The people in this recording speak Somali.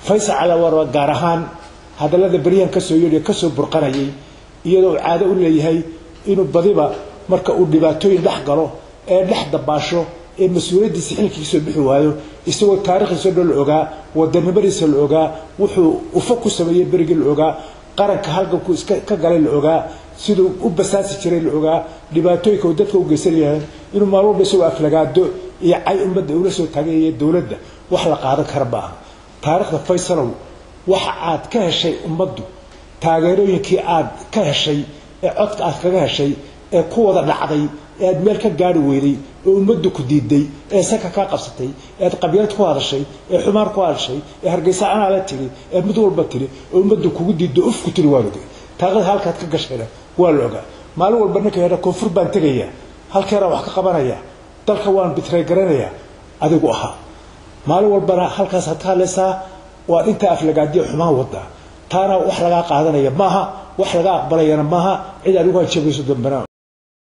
faysal cali warwa gaar ahaan hadallada bariyan ka soo yeedhay ka soo burqanayay iyadoo caado u leeyahay inuu badiba marka uu dhibaatooyin dhex galo ee dhex dabaasho ee mas'uuliyadiisa xilkiisa bixi waayo isagoo taariikhdiisa la ogaa wadanimadiisa la ogaa wuxuu u foku sameeyay berigii la ogaa qaranka halganku iska ka galay la ogaa sidoo u basaasi jiray la ogaa dhibaatooyinka dadka u geysanayeen inuu maalmo soo aflagaado iyo ay ummadda ula soo taagay dawladda wax la qaadan kara baa taariikhda faysal waxa aad ka heshay ummaddu taageerooyinkii aad ka heshay ee codka aad kaga heshay ee ku wada dhacday ee aad meel ka gaari weeday oo ummaddu ku diiday ee saka ka qabsatay ee qabyaalad ku hadashay ee xumaar ku hadashay ee hargeysa ana la tiri ee mid walba tiri oo ummaddu kugu diido uf ku tiri waado taariikhda halkaad ka gashayna waa la ogaa maalin walba ninka yara koonfur baan tagaya halkeena wax ka qabanaya dalka waan bitray garanaya adigu aha maalin walba halkaas aad ka hadlaysaa waa inta aflagaadiyo xumaan wada taana wax laga qaadanaya maaha wax laga aqbalayana maaha cid adigu aan jabayso dambana